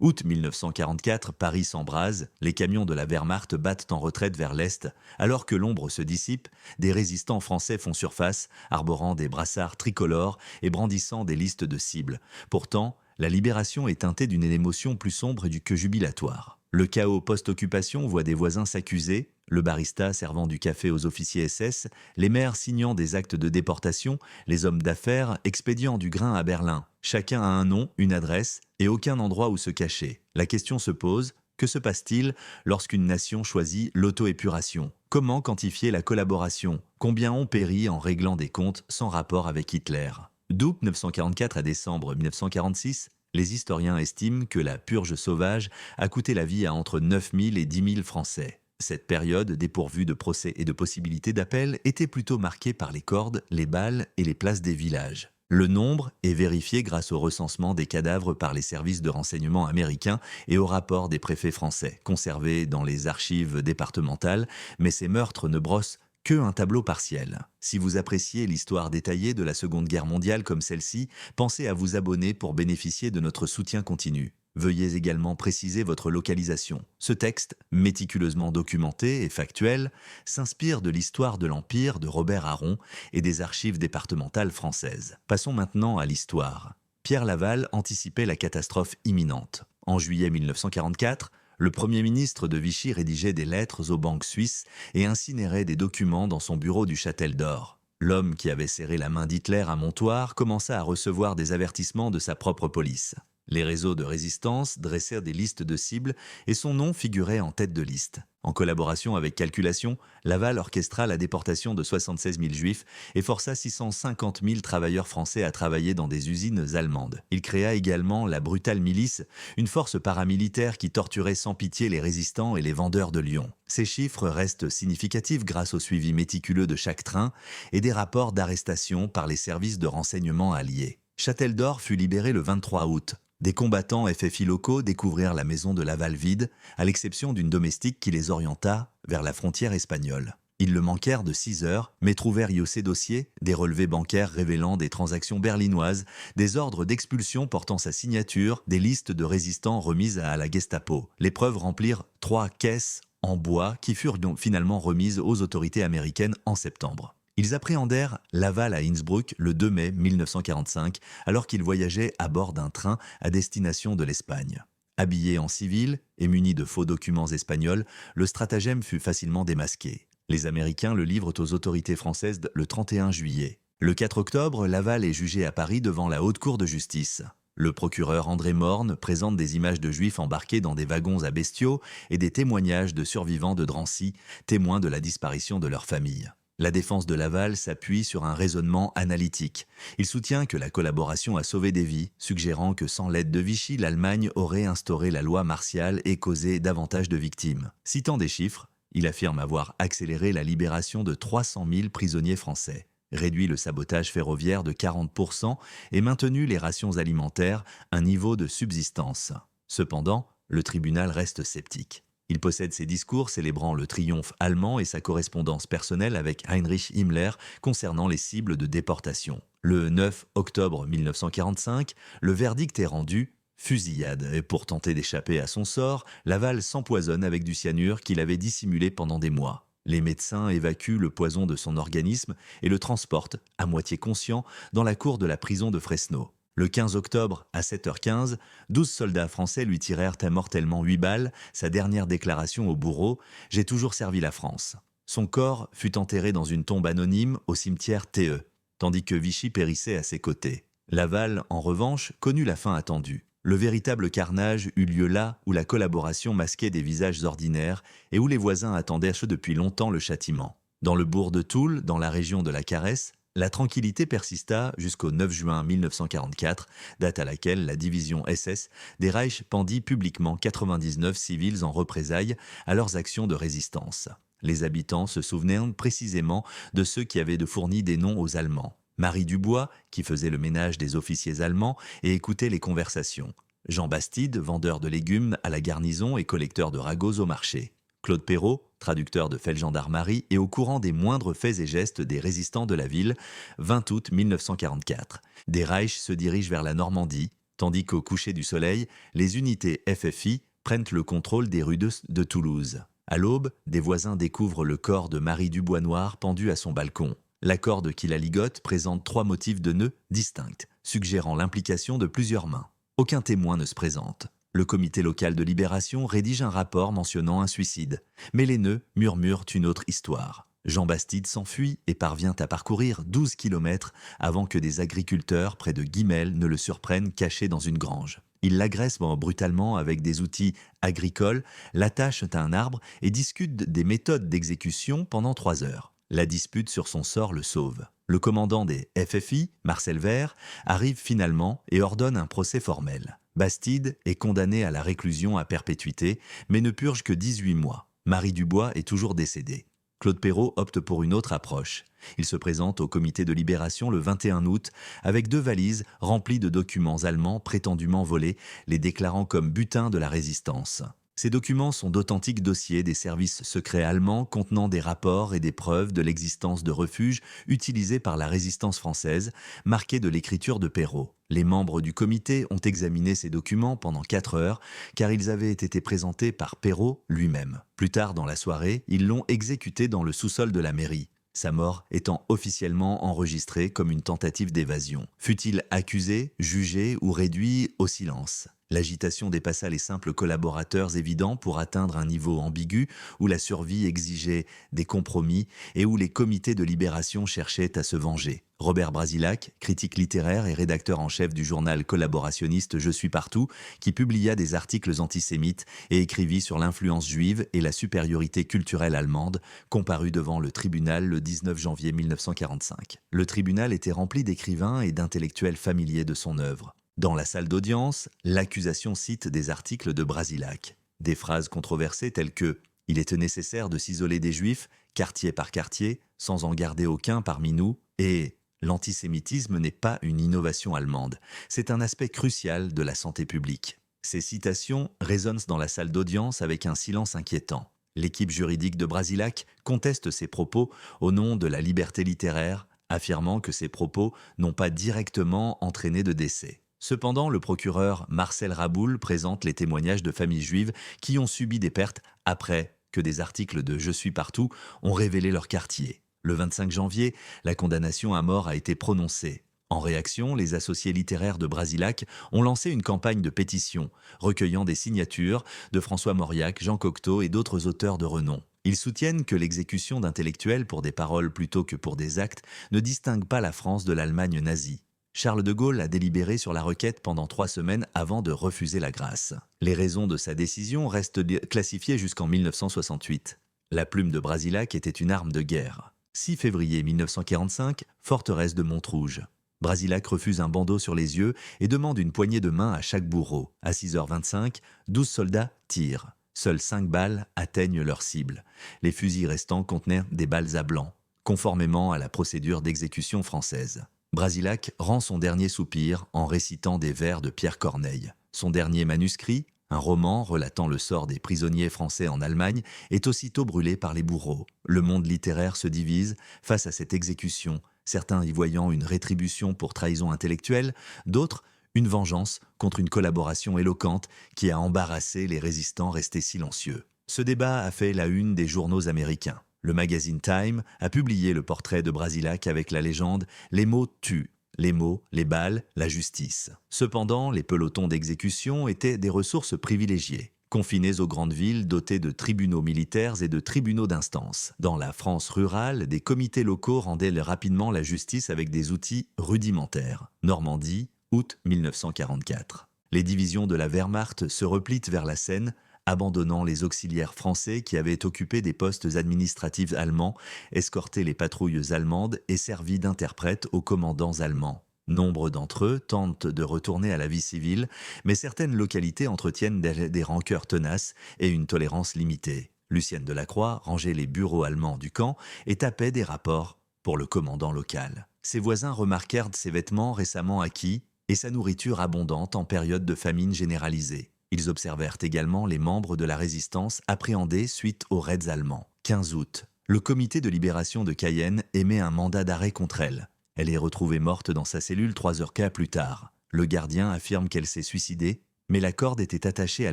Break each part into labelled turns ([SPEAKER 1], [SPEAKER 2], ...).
[SPEAKER 1] Août 1944, Paris s'embrase, les camions de la Wehrmacht battent en retraite vers l'Est, alors que l'ombre se dissipe, des résistants français font surface, arborant des brassards tricolores et brandissant des listes de cibles. Pourtant, la libération est teintée d'une émotion plus sombre que jubilatoire. Le chaos post-occupation voit des voisins s'accuser, le barista servant du café aux officiers SS, les maires signant des actes de déportation, les hommes d'affaires expédiant du grain à Berlin. Chacun a un nom, une adresse et aucun endroit où se cacher. La question se pose, que se passe-t-il lorsqu'une nation choisit l'auto-épuration? Comment quantifier la collaboration? Combien ont péri en réglant des comptes sans rapport avec Hitler? D'août 1944 à décembre 1946, les historiens estiment que la purge sauvage a coûté la vie à entre 9 000 et 10 000 Français. Cette période, dépourvue de procès et de possibilités d'appel, était plutôt marquée par les cordes, les balles et les places des villages. Le nombre est vérifié grâce au recensement des cadavres par les services de renseignement américains et au rapport des préfets français, conservés dans les archives départementales, mais ces meurtres ne brossent que un tableau partiel. Si vous appréciez l'histoire détaillée de la Seconde Guerre mondiale comme celle-ci, pensez à vous abonner pour bénéficier de notre soutien continu. Veuillez également préciser votre localisation. Ce texte, méticuleusement documenté et factuel, s'inspire de l'histoire de l'Empire de Robert Harron et des archives départementales françaises. Passons maintenant à l'histoire. Pierre Laval anticipait la catastrophe imminente. En juillet 1944, le Premier ministre de Vichy rédigeait des lettres aux banques suisses et incinérait des documents dans son bureau du Châtel d'Or. L'homme qui avait serré la main d'Hitler à Montoire commença à recevoir des avertissements de sa propre police. Les réseaux de résistance dressèrent des listes de cibles et son nom figurait en tête de liste. En collaboration avec Calculation, Laval orchestra la déportation de 76 000 juifs et força 650 000 travailleurs français à travailler dans des usines allemandes. Il créa également la brutale milice, une force paramilitaire qui torturait sans pitié les résistants et les vendeurs de lions. Ces chiffres restent significatifs grâce au suivi méticuleux de chaque train et des rapports d'arrestation par les services de renseignement alliés. Châtel d'Or fut libéré le 23 août. Des combattants FFI locaux découvrirent la maison de Laval vide, à l'exception d'une domestique qui les orienta vers la frontière espagnole. Ils le manquèrent de 6 heures, mais trouvèrent y ses dossiers, des relevés bancaires révélant des transactions berlinoises, des ordres d'expulsion portant sa signature, des listes de résistants remises à la Gestapo. Les preuves remplirent 3 caisses en bois qui furent donc finalement remises aux autorités américaines en septembre. Ils appréhendèrent Laval à Innsbruck le 2 mai 1945, alors qu'il voyageait à bord d'un train à destination de l'Espagne. Habillé en civil et muni de faux documents espagnols, le stratagème fut facilement démasqué. Les Américains le livrent aux autorités françaises le 31 juillet. Le 4 octobre, Laval est jugé à Paris devant la Haute Cour de justice. Le procureur André Morne présente des images de juifs embarqués dans des wagons à bestiaux et des témoignages de survivants de Drancy, témoins de la disparition de leur famille. La défense de Laval s'appuie sur un raisonnement analytique. Il soutient que la collaboration a sauvé des vies, suggérant que sans l'aide de Vichy, l'Allemagne aurait instauré la loi martiale et causé davantage de victimes. Citant des chiffres, il affirme avoir accéléré la libération de 300 000 prisonniers français, réduit le sabotage ferroviaire de 40% et maintenu les rations alimentaires à un niveau de subsistance. Cependant, le tribunal reste sceptique. Il possède ses discours célébrant le triomphe allemand et sa correspondance personnelle avec Heinrich Himmler concernant les cibles de déportation. Le 9 octobre 1945, le verdict est rendu fusillade. Et pour tenter d'échapper à son sort, Laval s'empoisonne avec du cyanure qu'il avait dissimulé pendant des mois. Les médecins évacuent le poison de son organisme et le transportent, à moitié conscient, dans la cour de la prison de Fresno. Le 15 octobre, à 7h15, 12 soldats français lui tirèrent mortellement 8 balles, sa dernière déclaration au bourreau « J'ai toujours servi la France ». Son corps fut enterré dans une tombe anonyme au cimetière TE, tandis que Vichy périssait à ses côtés. Laval, en revanche, connut la fin attendue. Le véritable carnage eut lieu là où la collaboration masquait des visages ordinaires et où les voisins attendaient depuis longtemps le châtiment. Dans le bourg de Toul, dans la région de la Caresse, la tranquillité persista jusqu'au 9 juin 1944, date à laquelle la division SS des Reich pendit publiquement 99 civils en représailles à leurs actions de résistance. Les habitants se souvenaient précisément de ceux qui avaient fourni des noms aux Allemands. Marie Dubois, qui faisait le ménage des officiers allemands et écoutait les conversations. Jean Bastide, vendeur de légumes à la garnison et collecteur de ragots au marché. Claude Perrault, traducteur de felgendarmerie et au courant des moindres faits et gestes des résistants de la ville, 20 août 1944. Des Reich se dirigent vers la Normandie, tandis qu'au coucher du soleil, les unités FFI prennent le contrôle des rues de Toulouse. À l'aube, des voisins découvrent le corps de Marie Dubois-Noir pendu à son balcon. La corde qui la ligote présente 3 motifs de nœuds distincts, suggérant l'implication de plusieurs mains. Aucun témoin ne se présente. Le comité local de libération rédige un rapport mentionnant un suicide. Mais les nœuds murmurent une autre histoire. Jean Bastide s'enfuit et parvient à parcourir 12 kilomètres avant que des agriculteurs près de Guimel ne le surprennent caché dans une grange. Ils l'agressent brutalement avec des outils agricoles, l'attachent à un arbre et discutent des méthodes d'exécution pendant 3 heures. La dispute sur son sort le sauve. Le commandant des FFI, Marcel Vert, arrive finalement et ordonne un procès formel. Bastide est condamné à la réclusion à perpétuité, mais ne purge que 18 mois. Marie Dubois est toujours décédée. Claude Perrault opte pour une autre approche. Il se présente au comité de libération le 21 août avec 2 valises remplies de documents allemands prétendument volés, les déclarant comme butin de la résistance. Ces documents sont d'authentiques dossiers des services secrets allemands contenant des rapports et des preuves de l'existence de refuges utilisés par la résistance française, marqués de l'écriture de Perrault. Les membres du comité ont examiné ces documents pendant 4 heures, car ils avaient été présentés par Perrault lui-même. Plus tard dans la soirée, ils l'ont exécuté dans le sous-sol de la mairie, sa mort étant officiellement enregistrée comme une tentative d'évasion. Fut-il accusé, jugé ou réduit au silence ? L'agitation dépassa les simples collaborateurs évidents pour atteindre un niveau ambigu où la survie exigeait des compromis et où les comités de libération cherchaient à se venger. Robert Brasilac, critique littéraire et rédacteur en chef du journal collaborationniste Je suis partout, qui publia des articles antisémites et écrivit sur l'influence juive et la supériorité culturelle allemande, comparu devant le tribunal le 19 janvier 1945. Le tribunal était rempli d'écrivains et d'intellectuels familiers de son œuvre. Dans la salle d'audience, l'accusation cite des articles de Brasilac. Des phrases controversées telles que « Il était nécessaire de s'isoler des Juifs, quartier par quartier, sans en garder aucun parmi nous » et « L'antisémitisme n'est pas une innovation allemande, c'est un aspect crucial de la santé publique ». Ces citations résonnent dans la salle d'audience avec un silence inquiétant. L'équipe juridique de Brasilac conteste ces propos au nom de la liberté littéraire, affirmant que ces propos n'ont pas directement entraîné de décès. Cependant, le procureur Marcel Raboul présente les témoignages de familles juives qui ont subi des pertes après que des articles de Je suis partout ont révélé leur quartier. Le 25 janvier, la condamnation à mort a été prononcée. En réaction, les associés littéraires de Brasilac ont lancé une campagne de pétition, recueillant des signatures de François Mauriac, Jean Cocteau et d'autres auteurs de renom. Ils soutiennent que l'exécution d'intellectuels pour des paroles plutôt que pour des actes ne distingue pas la France de l'Allemagne nazie. Charles de Gaulle a délibéré sur la requête pendant 3 semaines avant de refuser la grâce. Les raisons de sa décision restent classifiées jusqu'en 1968. La plume de Brasilac était une arme de guerre. 6 février 1945, forteresse de Montrouge. Brasilac refuse un bandeau sur les yeux et demande une poignée de main à chaque bourreau. À 6h25, 12 soldats tirent. Seules 5 balles atteignent leur cible. Les fusils restants contenaient des balles à blanc, conformément à la procédure d'exécution française. Brasilac rend son dernier soupir en récitant des vers de Pierre Corneille. Son dernier manuscrit, un roman relatant le sort des prisonniers français en Allemagne, est aussitôt brûlé par les bourreaux. Le monde littéraire se divise face à cette exécution, certains y voyant une rétribution pour trahison intellectuelle, d'autres une vengeance contre une collaboration éloquente qui a embarrassé les résistants restés silencieux. Ce débat a fait la une des journaux américains. Le magazine Time a publié le portrait de Brasilac avec la légende « Les mots tuent ». Les mots, les balles, la justice. Cependant, les pelotons d'exécution étaient des ressources privilégiées, confinés aux grandes villes dotées de tribunaux militaires et de tribunaux d'instance. Dans la France rurale, des comités locaux rendaient rapidement la justice avec des outils rudimentaires. Normandie, août 1944. Les divisions de la Wehrmacht se replient vers la Seine, abandonnant les auxiliaires français qui avaient occupé des postes administratifs allemands, escorté les patrouilles allemandes et servi d'interprètes aux commandants allemands. Nombre d'entre eux tentent de retourner à la vie civile, mais certaines localités entretiennent des rancœurs tenaces et une tolérance limitée. Lucienne Delacroix rangeait les bureaux allemands du camp et tapait des rapports pour le commandant local. Ses voisins remarquèrent ses vêtements récemment acquis et sa nourriture abondante en période de famine généralisée. Ils observèrent également les membres de la résistance appréhendés suite aux raids allemands. 15 août, le comité de libération de Cayenne émet un mandat d'arrêt contre elle. Elle est retrouvée morte dans sa cellule 3 heures plus tard. Le gardien affirme qu'elle s'est suicidée, mais la corde était attachée à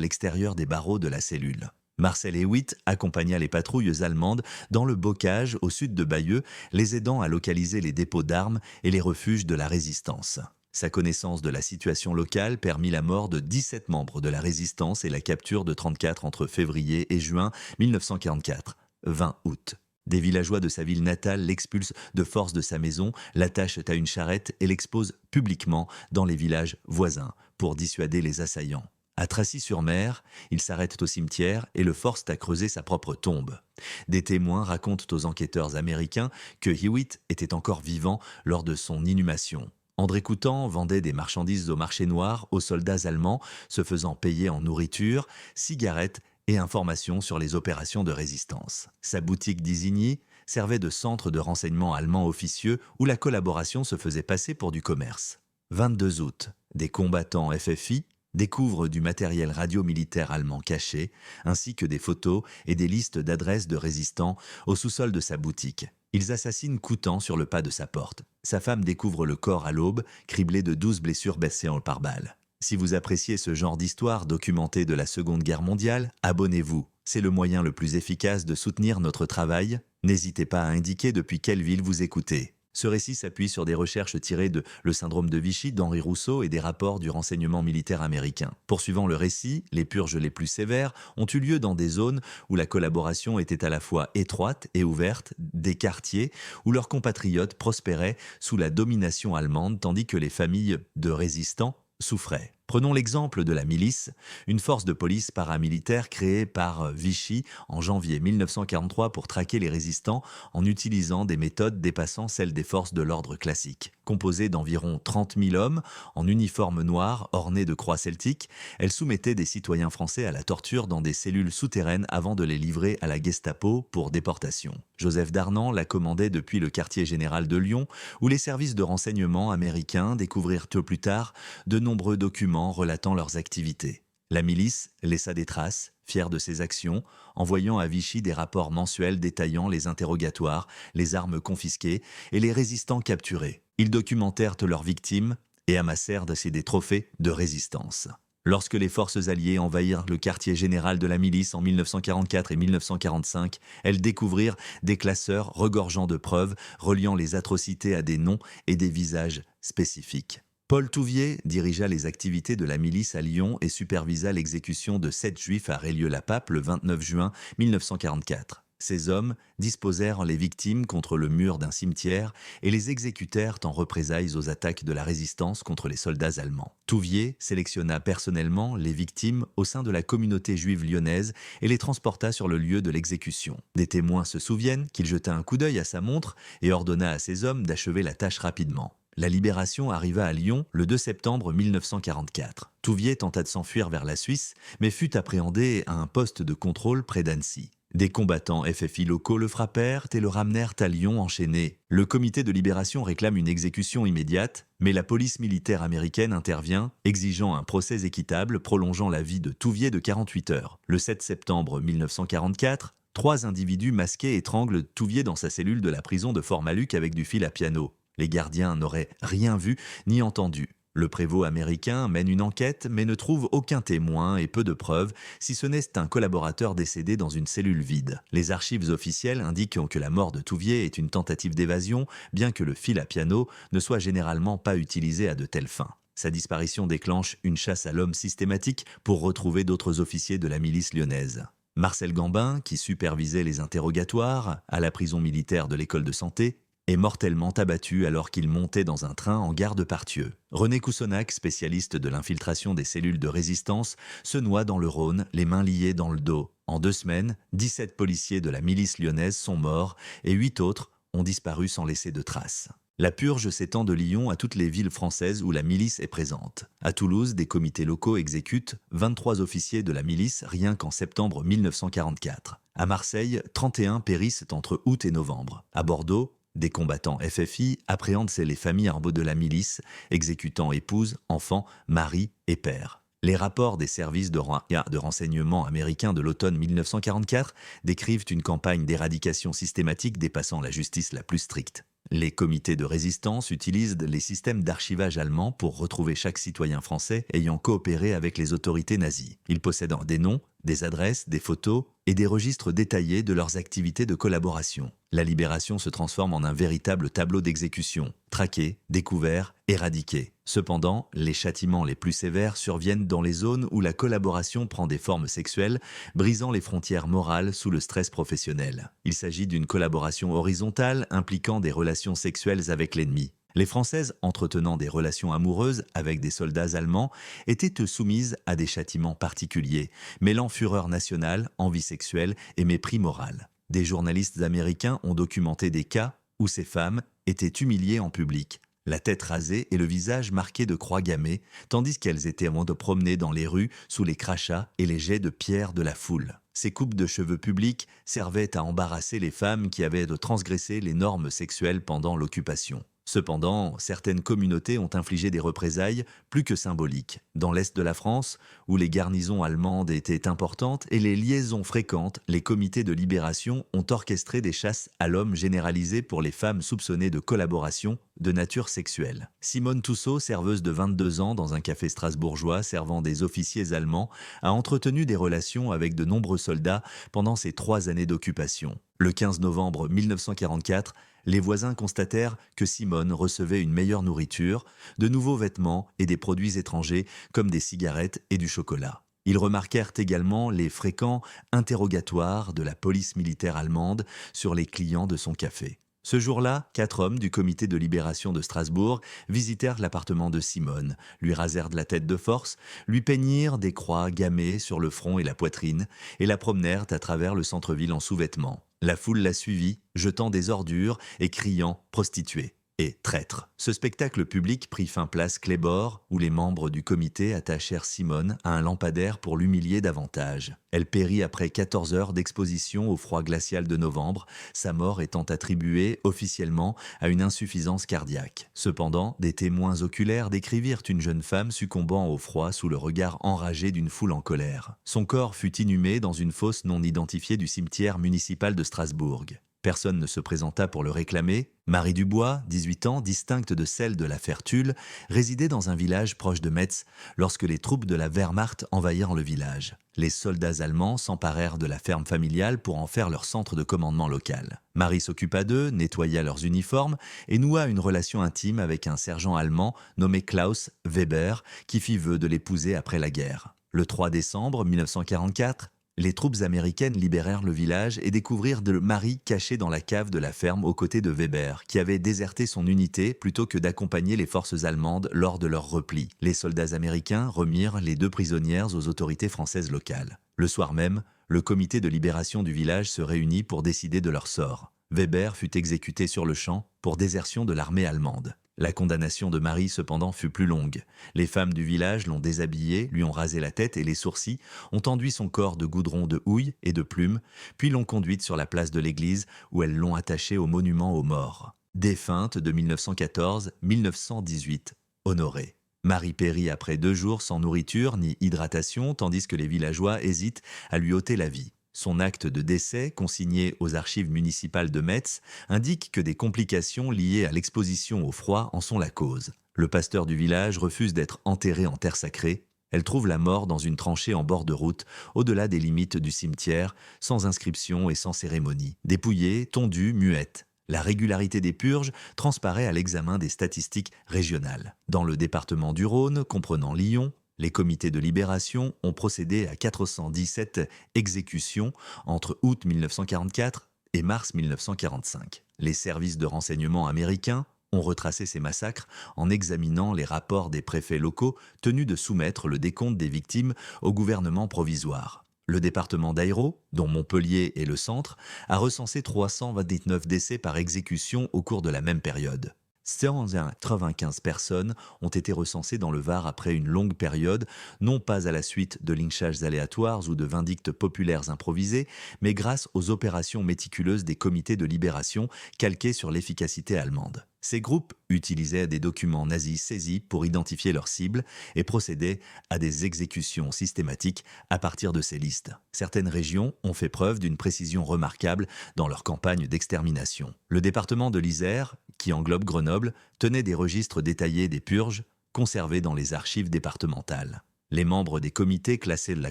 [SPEAKER 1] l'extérieur des barreaux de la cellule. Marcel Hewitt accompagna les patrouilles allemandes dans le bocage au sud de Bayeux, les aidant à localiser les dépôts d'armes et les refuges de la résistance. Sa connaissance de la situation locale permit la mort de 17 membres de la résistance et la capture de 34 entre février et juin 1944, 20 août. Des villageois de sa ville natale l'expulsent de force de sa maison, l'attachent à une charrette et l'exposent publiquement dans les villages voisins pour dissuader les assaillants. À Tracy-sur-Mer, ils s'arrêtent au cimetière et le forcent à creuser sa propre tombe. Des témoins racontent aux enquêteurs américains que Hewitt était encore vivant lors de son inhumation. André Coutan vendait des marchandises au marché noir aux soldats allemands, se faisant payer en nourriture, cigarettes et informations sur les opérations de résistance. Sa boutique d'Isigny servait de centre de renseignement allemand officieux où la collaboration se faisait passer pour du commerce. 22 août, des combattants FFI découvrent du matériel radio-militaire allemand caché, ainsi que des photos et des listes d'adresses de résistants au sous-sol de sa boutique. Ils assassinent Coutan sur le pas de sa porte. Sa femme découvre le corps à l'aube, criblé de 12 blessures blessées par balle. Si vous appréciez ce genre d'histoire documentée de la Seconde Guerre mondiale, abonnez-vous. C'est le moyen le plus efficace de soutenir notre travail. N'hésitez pas à indiquer depuis quelle ville vous écoutez. Ce récit s'appuie sur des recherches tirées de Le syndrome de Vichy d'Henri Rousseau et des rapports du renseignement militaire américain. Poursuivant le récit, les purges les plus sévères ont eu lieu dans des zones où la collaboration était à la fois étroite et ouverte, des quartiers où leurs compatriotes prospéraient sous la domination allemande tandis que les familles de résistants souffraient. Prenons l'exemple de la milice, une force de police paramilitaire créée par Vichy en janvier 1943 pour traquer les résistants en utilisant des méthodes dépassant celles des forces de l'ordre classiques. Composée d'environ 30 000 hommes en uniforme noir ornés de croix celtiques, elle soumettait des citoyens français à la torture dans des cellules souterraines avant de les livrer à la Gestapo pour déportation. Joseph Darnan la commandait depuis le quartier général de Lyon, où les services de renseignement américains découvrirent peu plus tard de nombreux documents relatant leurs activités. La milice laissa des traces, fière de ses actions, envoyant à Vichy des rapports mensuels détaillant les interrogatoires, les armes confisquées et les résistants capturés. Ils documentèrent leurs victimes et amassèrent des trophées de résistance. Lorsque les forces alliées envahirent le quartier général de la milice en 1944 et 1945, elles découvrirent des classeurs regorgeant de preuves reliant les atrocités à des noms et des visages spécifiques. Paul Touvier dirigea les activités de la milice à Lyon et supervisa l'exécution de 7 juifs à Rélieu-la-Pape le 29 juin 1944. Ces hommes disposèrent les victimes contre le mur d'un cimetière et les exécutèrent en représailles aux attaques de la résistance contre les soldats allemands. Touvier sélectionna personnellement les victimes au sein de la communauté juive lyonnaise et les transporta sur le lieu de l'exécution. Des témoins se souviennent qu'il jeta un coup d'œil à sa montre et ordonna à ses hommes d'achever la tâche rapidement. La libération arriva à Lyon le 2 septembre 1944. Touvier tenta de s'enfuir vers la Suisse, mais fut appréhendé à un poste de contrôle près d'Annecy. Des combattants FFI locaux le frappèrent et le ramenèrent à Lyon enchaîné. Le comité de libération réclame une exécution immédiate, mais la police militaire américaine intervient, exigeant un procès équitable prolongeant la vie de Touvier de 48 heures. Le 7 septembre 1944, 3 individus masqués étranglent Touvier dans sa cellule de la prison de Fort-Malhuc avec du fil à piano. Les gardiens n'auraient rien vu ni entendu. Le prévôt américain mène une enquête mais ne trouve aucun témoin et peu de preuves, si ce n'est un collaborateur décédé dans une cellule vide. Les archives officielles indiquent que la mort de Touvier est une tentative d'évasion, bien que le fil à piano ne soit généralement pas utilisé à de telles fins. Sa disparition déclenche une chasse à l'homme systématique pour retrouver d'autres officiers de la milice lyonnaise. Marcel Gambin, qui supervisait les interrogatoires à la prison militaire de l'école de santé, est mortellement abattu alors qu'il montait dans un train en gare de Partieux. René Coussonac, spécialiste de l'infiltration des cellules de résistance, se noie dans le Rhône, les mains liées dans le dos. En 2 semaines, 17 policiers de la milice lyonnaise sont morts et 8 autres ont disparu sans laisser de traces. La purge s'étend de Lyon à toutes les villes françaises où la milice est présente. À Toulouse, des comités locaux exécutent 23 officiers de la milice rien qu'en septembre 1944. À Marseille, 31 périssent entre août et novembre. À Bordeaux, des combattants FFI appréhendent les familles armes de la milice, exécutant épouses, enfants, maris et pères. Les rapports des services de renseignement américains de l'automne 1944 décrivent une campagne d'éradication systématique dépassant la justice la plus stricte. Les comités de résistance utilisent les systèmes d'archivage allemands pour retrouver chaque citoyen français ayant coopéré avec les autorités nazies. Ils possèdent des noms, des adresses, des photos et des registres détaillés de leurs activités de collaboration. La libération se transforme en un véritable tableau d'exécution, traqué, découvert, éradiqué. Cependant, les châtiments les plus sévères surviennent dans les zones où la collaboration prend des formes sexuelles, brisant les frontières morales sous le stress professionnel. Il s'agit d'une collaboration horizontale impliquant des relations sexuelles avec l'ennemi. Les Françaises entretenant des relations amoureuses avec des soldats allemands étaient soumises à des châtiments particuliers, mêlant fureur nationale, envie sexuelle et mépris moral. Des journalistes américains ont documenté des cas où ces femmes étaient humiliées en public, la tête rasée et le visage marqué de croix gammées, tandis qu'elles étaient de promener dans les rues sous les crachats et les jets de pierre de la foule. Ces coupes de cheveux publiques servaient à embarrasser les femmes qui avaient transgressé les normes sexuelles pendant l'occupation. Cependant, certaines communautés ont infligé des représailles plus que symboliques. Dans l'est de la France, où les garnisons allemandes étaient importantes et les liaisons fréquentes, les comités de libération ont orchestré des chasses à l'homme généralisées pour les femmes soupçonnées de collaboration de nature sexuelle. Simone Toussault, serveuse de 22 ans dans un café strasbourgeois servant des officiers allemands, a entretenu des relations avec de nombreux soldats pendant ces 3 années d'occupation. Le 15 novembre 1944, les voisins constatèrent que Simone recevait une meilleure nourriture, de nouveaux vêtements et des produits étrangers comme des cigarettes et du chocolat. Ils remarquèrent également les fréquents interrogatoires de la police militaire allemande sur les clients de son café. Ce jour-là, 4 hommes du comité de libération de Strasbourg visitèrent l'appartement de Simone, lui rasèrent de la tête de force, lui peignirent des croix gammées sur le front et la poitrine et la promenèrent à travers le centre-ville en sous-vêtements. La foule la suivit, jetant des ordures et criant « prostituée » et « traître ». Ce spectacle public prit fin place Kléber, où les membres du comité attachèrent Simone à un lampadaire pour l'humilier davantage. Elle périt après 14 heures d'exposition au froid glacial de novembre, sa mort étant attribuée officiellement à une insuffisance cardiaque. Cependant, des témoins oculaires décrivirent une jeune femme succombant au froid sous le regard enragé d'une foule en colère. Son corps fut inhumé dans une fosse non identifiée du cimetière municipal de Strasbourg. Personne ne se présenta pour le réclamer. Marie Dubois, 18 ans, distincte de celle de l'affaire Tulle, résidait dans un village proche de Metz lorsque les troupes de la Wehrmacht envahirent le village. Les soldats allemands s'emparèrent de la ferme familiale pour en faire leur centre de commandement local. Marie s'occupa d'eux, nettoya leurs uniformes et noua une relation intime avec un sergent allemand nommé Klaus Weber qui fit vœu de l'épouser après la guerre. Le 3 décembre 1944, les troupes américaines libérèrent le village et découvrirent Marie cachée dans la cave de la ferme aux côtés de Weber, qui avait déserté son unité plutôt que d'accompagner les forces allemandes lors de leur repli. Les soldats américains remirent les 2 prisonnières aux autorités françaises locales. Le soir même, le comité de libération du village se réunit pour décider de leur sort. Weber fut exécuté sur le champ pour désertion de l'armée allemande. La condamnation de Marie, cependant, fut plus longue. Les femmes du village l'ont déshabillée, lui ont rasé la tête et les sourcils, ont enduit son corps de goudron de houille et de plumes, puis l'ont conduite sur la place de l'église où elles l'ont attachée au monument aux morts. Défunte de 1914-1918, honorée. Marie périt après 2 jours sans nourriture ni hydratation, tandis que les villageois hésitent à lui ôter la vie. Son acte de décès, consigné aux archives municipales de Metz, indique que des complications liées à l'exposition au froid en sont la cause. Le pasteur du village refuse d'être enterré en terre sacrée. Elle trouve la mort dans une tranchée en bord de route, au-delà des limites du cimetière, sans inscription et sans cérémonie. Dépouillée, tondue, muette. La régularité des purges transparaît à l'examen des statistiques régionales. Dans le département du Rhône, comprenant Lyon, les comités de libération ont procédé à 417 exécutions entre août 1944 et mars 1945. Les services de renseignement américains ont retracé ces massacres en examinant les rapports des préfets locaux tenus de soumettre le décompte des victimes au gouvernement provisoire. Le département d'Ayrault, dont Montpellier est le centre, a recensé 329 décès par exécution au cours de la même période. 195 personnes ont été recensées dans le Var après une longue période, non pas à la suite de lynchages aléatoires ou de vindictes populaires improvisés, mais grâce aux opérations méticuleuses des comités de libération calquées sur l'efficacité allemande. Ces groupes utilisaient des documents nazis saisis pour identifier leurs cibles et procédaient à des exécutions systématiques à partir de ces listes. Certaines régions ont fait preuve d'une précision remarquable dans leur campagne d'extermination. Le département de l'Isère, qui englobe Grenoble, tenait des registres détaillés des purges conservés dans les archives départementales. Les membres des comités classaient la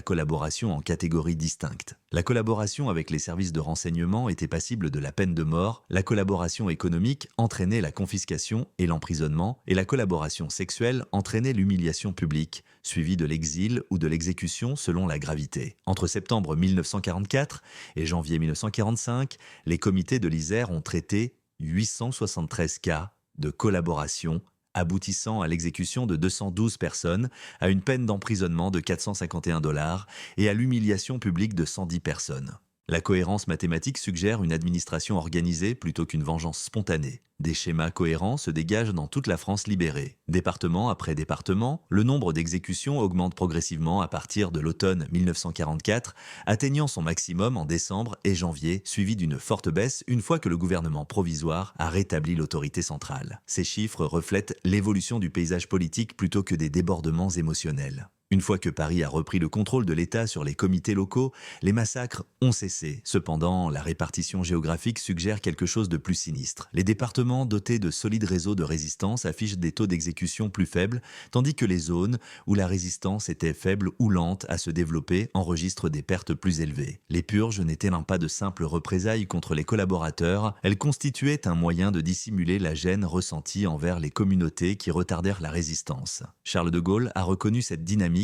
[SPEAKER 1] collaboration en catégories distinctes. La collaboration avec les services de renseignement était passible de la peine de mort, la collaboration économique entraînait la confiscation et l'emprisonnement, et la collaboration sexuelle entraînait l'humiliation publique, suivie de l'exil ou de l'exécution selon la gravité. Entre septembre 1944 et janvier 1945, les comités de l'Isère ont traité 873 cas de collaboration aboutissant à l'exécution de 212 personnes, à une peine d'emprisonnement de 451 $ et à l'humiliation publique de 110 personnes. La cohérence mathématique suggère une administration organisée plutôt qu'une vengeance spontanée. Des schémas cohérents se dégagent dans toute la France libérée. Département après département, le nombre d'exécutions augmente progressivement à partir de l'automne 1944, atteignant son maximum en décembre et janvier, suivi d'une forte baisse une fois que le gouvernement provisoire a rétabli l'autorité centrale. Ces chiffres reflètent l'évolution du paysage politique plutôt que des débordements émotionnels. Une fois que Paris a repris le contrôle de l'État sur les comités locaux, les massacres ont cessé. Cependant, la répartition géographique suggère quelque chose de plus sinistre. Les départements dotés de solides réseaux de résistance affichent des taux d'exécution plus faibles, tandis que les zones où la résistance était faible ou lente à se développer enregistrent des pertes plus élevées. Les purges n'étaient pas de simples représailles contre les collaborateurs, elles constituaient un moyen de dissimuler la gêne ressentie envers les communautés qui retardèrent la résistance. Charles de Gaulle a reconnu cette dynamique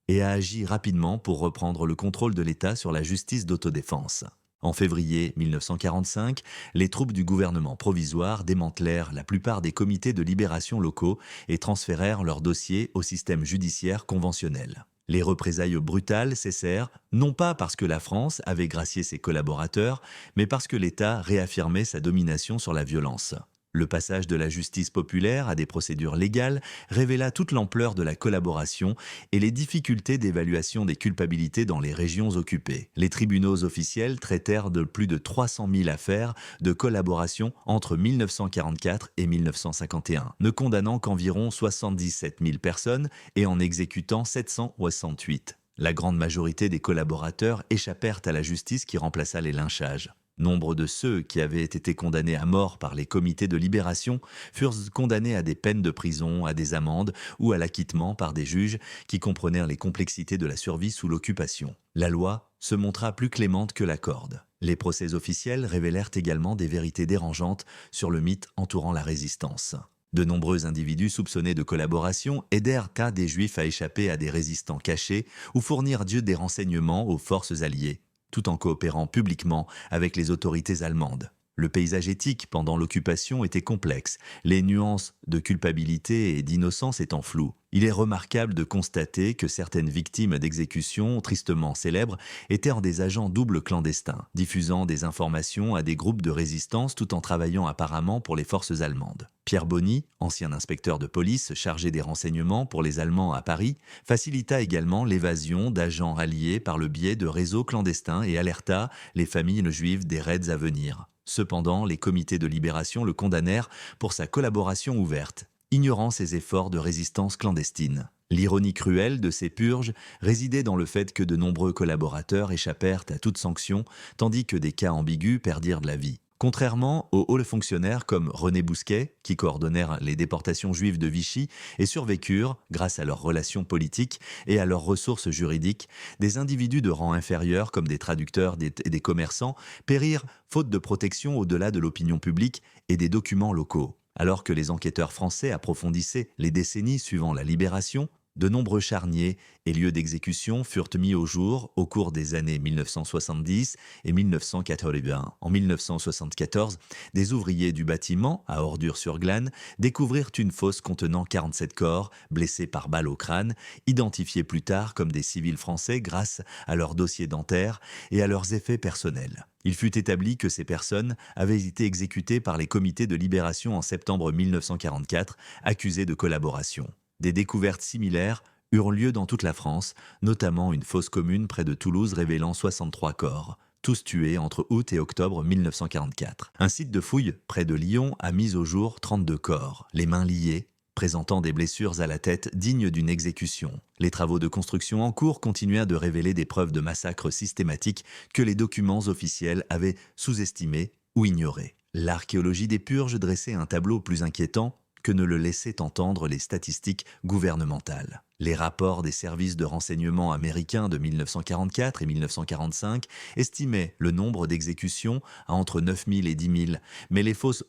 [SPEAKER 1] et a agi rapidement pour reprendre le contrôle de l'État sur la justice d'autodéfense. En février 1945, les troupes du gouvernement provisoire démantelèrent la plupart des comités de libération locaux et transférèrent leurs dossiers au système judiciaire conventionnel. Les représailles brutales cessèrent, non pas parce que la France avait gracié ses collaborateurs, mais parce que l'État réaffirmait sa domination sur la violence. Le passage de la justice populaire à des procédures légales révéla toute l'ampleur de la collaboration et les difficultés d'évaluation des culpabilités dans les régions occupées. Les tribunaux officiels traitèrent de plus de 300 000 affaires de collaboration entre 1944 et 1951, ne condamnant qu'environ 77 000 personnes et en exécutant 768. La grande majorité des collaborateurs échappèrent à la justice qui remplaça les lynchages. Nombre de ceux qui avaient été condamnés à mort par les comités de libération furent condamnés à des peines de prison, à des amendes ou à l'acquittement par des juges qui comprenèrent les complexités de la survie sous l'occupation. La loi se montra plus clémente que la corde. Les procès officiels révélèrent également des vérités dérangeantes sur le mythe entourant la résistance. De nombreux individus soupçonnés de collaboration aidèrent des Juifs à échapper à des résistants cachés ou fournirent des renseignements aux forces alliées, tout en coopérant publiquement avec les autorités allemandes. Le paysage éthique pendant l'occupation était complexe, les nuances de culpabilité et d'innocence étant floues. Il est remarquable de constater que certaines victimes d'exécutions tristement célèbres étaient des agents doubles clandestins, diffusant des informations à des groupes de résistance tout en travaillant apparemment pour les forces allemandes. Pierre Bonny, ancien inspecteur de police chargé des renseignements pour les Allemands à Paris, facilita également l'évasion d'agents alliés par le biais de réseaux clandestins et alerta les familles juives des raids à venir. Cependant, les comités de libération le condamnèrent pour sa collaboration ouverte, ignorant ses efforts de résistance clandestine. L'ironie cruelle de ces purges résidait dans le fait que de nombreux collaborateurs échappèrent à toute sanction, tandis que des cas ambigus perdirent de la vie. Contrairement aux hauts fonctionnaires comme René Bousquet, qui coordonnèrent les déportations juives de Vichy et survécurent, grâce à leurs relations politiques et à leurs ressources juridiques, des individus de rang inférieur comme des traducteurs et des commerçants périrent faute de protection au-delà de l'opinion publique et des documents locaux. Alors que les enquêteurs français approfondissaient les décennies suivant la libération, de nombreux charniers et lieux d'exécution furent mis au jour au cours des années 1970 et 1980. En 1974, des ouvriers du bâtiment, à Ordures-sur-Glane, découvrirent une fosse contenant 47 corps, blessés par balles au crâne, identifiés plus tard comme des civils français grâce à leurs dossiers dentaires et à leurs effets personnels. Il fut établi que ces personnes avaient été exécutées par les comités de libération en septembre 1944, accusés de collaboration. Des découvertes similaires eurent lieu dans toute la France, notamment une fosse commune près de Toulouse révélant 63 corps. tous tués entre août et octobre 1944. Un site de fouille près de Lyon a mis au jour 32 corps, les mains liées, présentant des blessures à la tête dignes d'une exécution. Les travaux de construction en cours continuèrent de révéler des preuves de massacres systématiques que les documents officiels avaient sous-estimées ou ignorées. L'archéologie des purges dressait un tableau plus inquiétant que ne le laissaient entendre les statistiques gouvernementales. Les rapports des services de renseignement américains de 1944 et 1945 estimaient le nombre d'exécutions à entre 9 000 et 10 000, mais les fosses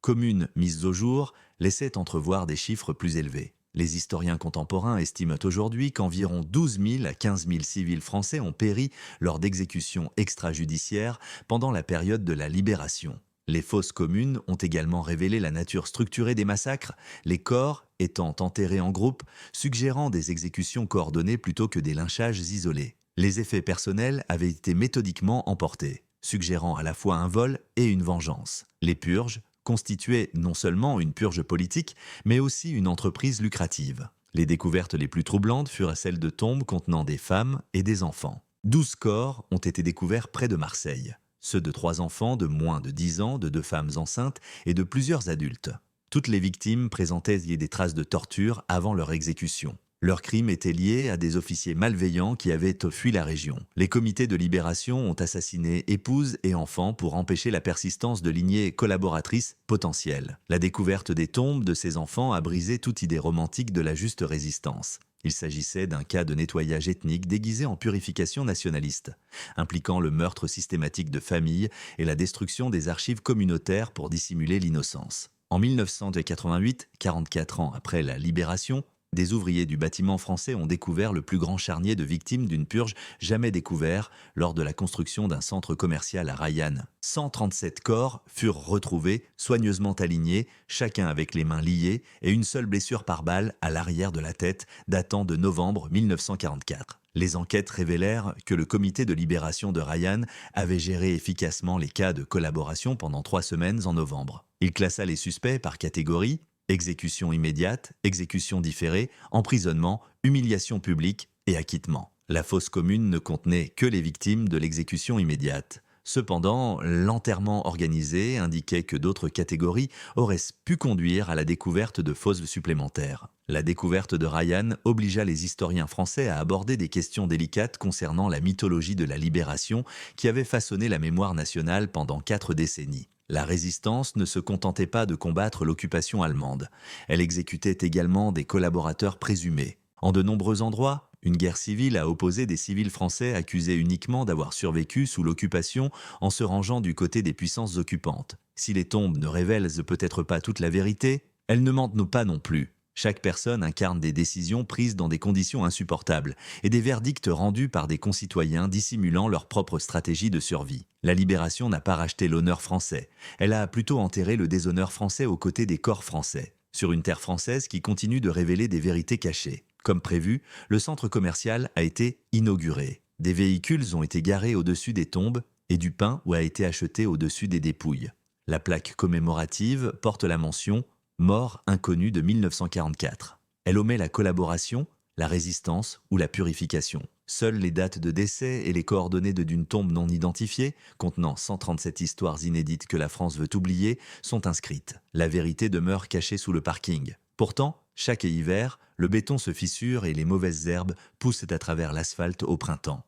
[SPEAKER 1] communes mises au jour laissaient entrevoir des chiffres plus élevés. Les historiens contemporains estiment aujourd'hui qu'environ 12 000 à 15 000 civils français ont péri lors d'exécutions extrajudiciaires pendant la période de la Libération. Les fosses communes ont également révélé la nature structurée des massacres, les corps étant enterrés en groupe, suggérant des exécutions coordonnées plutôt que des lynchages isolés. Les effets personnels avaient été méthodiquement emportés, suggérant à la fois un vol et une vengeance. Les purges constituaient non seulement une purge politique, mais aussi une entreprise lucrative. Les découvertes les plus troublantes furent celles de tombes contenant des femmes et des enfants. 12 corps ont été découverts près de Marseille. Ceux de 3 enfants de moins de 10 ans, de 2 femmes enceintes et de plusieurs adultes. Toutes les victimes présentaient des traces de torture avant leur exécution. Leurs crimes étaient liés à des officiers malveillants qui avaient fui la région. Les comités de libération ont assassiné épouses et enfants pour empêcher la persistance de lignées collaboratrices potentielles. La découverte des tombes de ces enfants a brisé toute idée romantique de la juste résistance. Il s'agissait d'un cas de nettoyage ethnique déguisé en purification nationaliste, impliquant le meurtre systématique de familles et la destruction des archives communautaires pour dissimuler l'innocence. En 1988, 44 ans après la Libération, des ouvriers du bâtiment français ont découvert le plus grand charnier de victimes d'une purge jamais découvert lors de la construction d'un centre commercial à Rayanne. 137 corps furent retrouvés, soigneusement alignés, chacun avec les mains liées et une seule blessure par balle à l'arrière de la tête, datant de novembre 1944. Les enquêtes révélèrent que le comité de libération de Rayanne avait géré efficacement les cas de collaboration pendant 3 semaines en novembre. Il classa les suspects par catégorie: exécution immédiate, exécution différée, emprisonnement, humiliation publique et acquittement. La fosse commune ne contenait que les victimes de l'exécution immédiate. Cependant, l'enterrement organisé indiquait que d'autres catégories auraient pu conduire à la découverte de fosses supplémentaires. La découverte de Rayanne obligea les historiens français à aborder des questions délicates concernant la mythologie de la Libération qui avait façonné la mémoire nationale pendant 4 décennies. La résistance ne se contentait pas de combattre l'occupation allemande. Elle exécutait également des collaborateurs présumés. En de nombreux endroits, une guerre civile a opposé des civils français accusés uniquement d'avoir survécu sous l'occupation en se rangeant du côté des puissances occupantes. Si les tombes ne révèlent peut-être pas toute la vérité, elles ne mentent pas non plus. Chaque personne incarne des décisions prises dans des conditions insupportables et des verdicts rendus par des concitoyens dissimulant leur propre stratégie de survie. La Libération n'a pas racheté l'honneur français. Elle a plutôt enterré le déshonneur français aux côtés des corps français, sur une terre française qui continue de révéler des vérités cachées. Comme prévu, le centre commercial a été inauguré. Des véhicules ont été garés au-dessus des tombes et du pain a été acheté au-dessus des dépouilles. La plaque commémorative porte la mention « Mort inconnue de 1944 ». Elle omet la collaboration, la résistance ou la purification. Seules les dates de décès et les coordonnées d'une tombe non identifiée, contenant 137 histoires inédites que la France veut oublier, sont inscrites. La vérité demeure cachée sous le parking. Pourtant, chaque hiver, le béton se fissure et les mauvaises herbes poussent à travers l'asphalte au printemps.